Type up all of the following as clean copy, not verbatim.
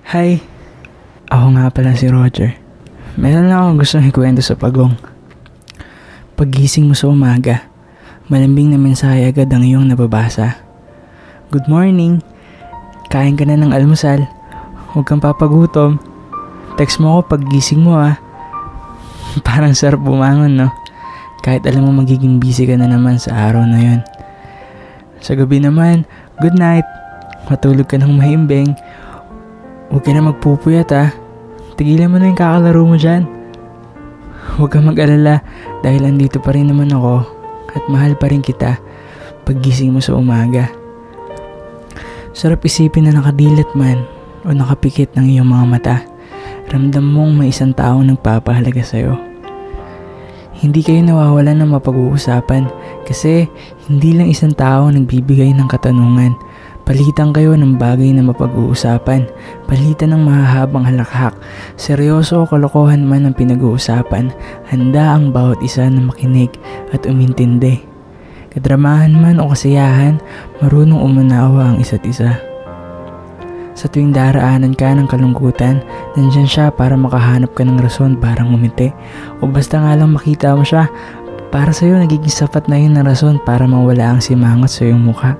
Hi, ako nga pala si Roger. Meron lang akong gustong ikwento sa pagong. Paggising mo sa umaga, malambing na mensahe agad ang iyong nababasa. Good morning, kain ka na ng almusal, huwag kang papagutom. Text mo ako paggising mo ah. Parang sarap bumangon no? Kahit alam mo magiging busy ka na naman sa araw na yun. Sa gabi naman, good night, matulog ka ng mahimbing. Huwag ka na magpupuyat ah. Tigilan mo na yung kakalaro mo dyan. Huwag kang mag-alala dahil andito pa rin naman ako at mahal pa rin kita paggising mo sa umaga. Sarap isipin na nakadilat man o nakapikit ng iyong mga mata. Ramdam mong may isang taong nagpapahalaga sa'yo. Hindi kayo nawawalan ng mapag-uusapan kasi hindi lang isang tao nagbibigay ng katanungan. Palitan kayo ng bagay na mapag-uusapan, palitan ng mahahabang halakhak, seryoso o kalokohan man ang pinag-uusapan, handa ang bawat isa na makinig at umintindi. Kadramahan man o kasiyahan, marunong umunawa ang isa't isa. Sa tuwing daraanan ka ng kalungkutan, nandyan siya para makahanap ka ng rason para ngumiti. O basta nga lang makita mo siya, para sa'yo nagiging sapat na yun na rason para mawala ang simangot sa iyong mukha.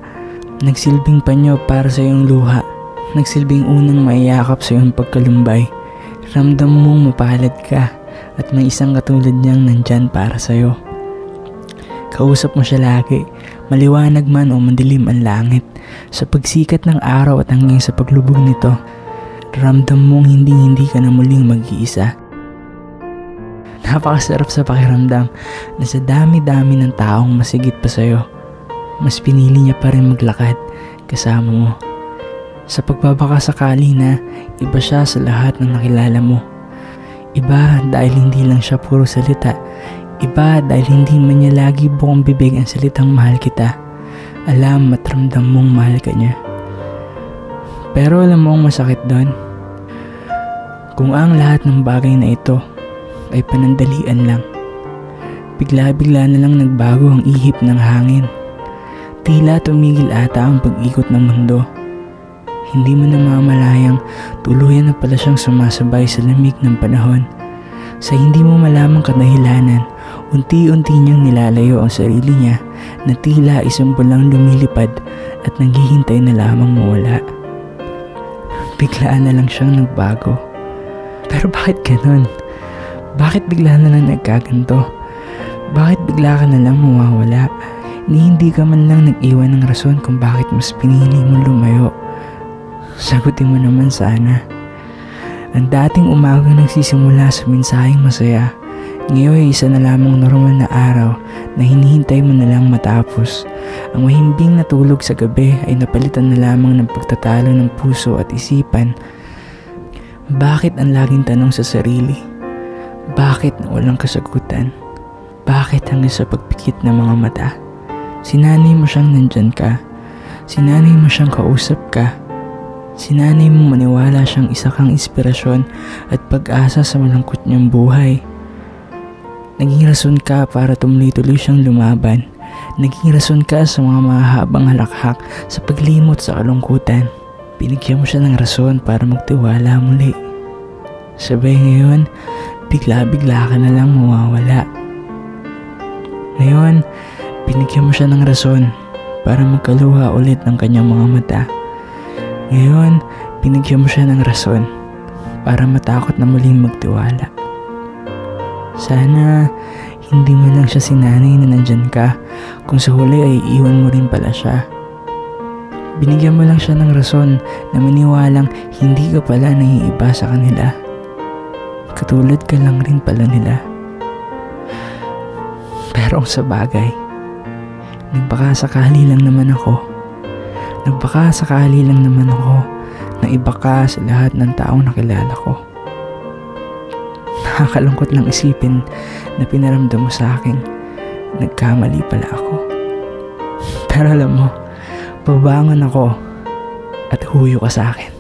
Nagsilbing panyo para sa iyong luha. Nagsilbing unang maiyakap sa iyong pagkalumbay. Ramdam mong mapalad ka at may isang katulad niyang nandyan para sa iyo. Kausap mo siya lagi, maliwanag man o madilim ang langit. Sa pagsikat ng araw at hanggang sa paglubog nito, ramdam mong hindi ka na muling mag-iisa. Napakasarap sa pakiramdam na sa dami-dami ng taong masigit pa sa iyo, mas pinili niya pa rin maglakad kasama mo. Sa pagbabakasakali na iba siya sa lahat ng nakilala mo. Iba dahil hindi lang siya puro salita. Iba dahil hindi man niya lagi buong bibig ang salitang mahal kita. Alam at ramdam mong mahal ka niya. Pero alam mo ang masakit doon? Kung ang lahat ng bagay na ito ay panandalian lang. Bigla-bigla na lang nagbago ang ihip ng hangin. Tila tumigil ata ang pag-ikot ng mundo. Hindi mo namamalayang tuluyan na pala siyang sumasabay sa lamig ng panahon. Sa hindi mo malamang kadahilanan, unti-unti niyang nilalayo ang sarili niya na tila isang bulang lumilipad at naghihintay na lamang mawala. Biglaan na lang siyang nagbago. Pero bakit ganun? Bakit bigla na lang nagkaganto? Bakit bigla ka na lang mawawala? Hindi ka man lang nag-iwan ng rason kung bakit mas pinili mo lumayo. Sagutin mo naman sana. Ang dating umaga nagsisimula sa mensaheng masaya, ngayon ay isa na lamang normal na araw na hinihintay mo na lang matapos. Ang mahimbing na tulog sa gabi ay napalitan na lamang ng pagtatalo ng puso at isipan. Bakit ang laging tanong sa sarili? Bakit na walang kasagutan? Bakit hanggang sa pagpikit ng mga mata? Sinanay mo siyang nandyan ka. Sinanay mo siyang kausap ka. Sinanay mo maniwala siyang isa kang inspirasyon at pag-asa sa malungkot niyang buhay. Naging rason ka para tumuloy-tuloy siyang lumaban. Naging rason ka sa mga mahahabang halakhak sa paglimot sa kalungkutan. Binigyan mo siya ng rason para magtiwala muli. Sabay ngayon, bigla-bigla ka na lang mawawala. Ngayon, binigyan mo siya ng rason para magkaluha ulit ng kanyang mga mata. Ngayon, binigyan mo siya ng rason para matakot na muling magtiwala. Sana hindi mo lang siya sinanay na nandyan ka kung sa huli ay iwan mo rin pala siya. Binigyan mo lang siya ng rason na maniwalang hindi ka pala naiiba sa kanila. Katulad ka lang rin pala nila. Pero sa bagay, nagbakasakali lang naman ako na iba ka sa lahat ng taong nakilala ko. Nakakalungkot lang isipin na pinaramdam mo sa akin, nagkamali pala ako. Pero alam mo, babangon ako at huyo ka sa akin.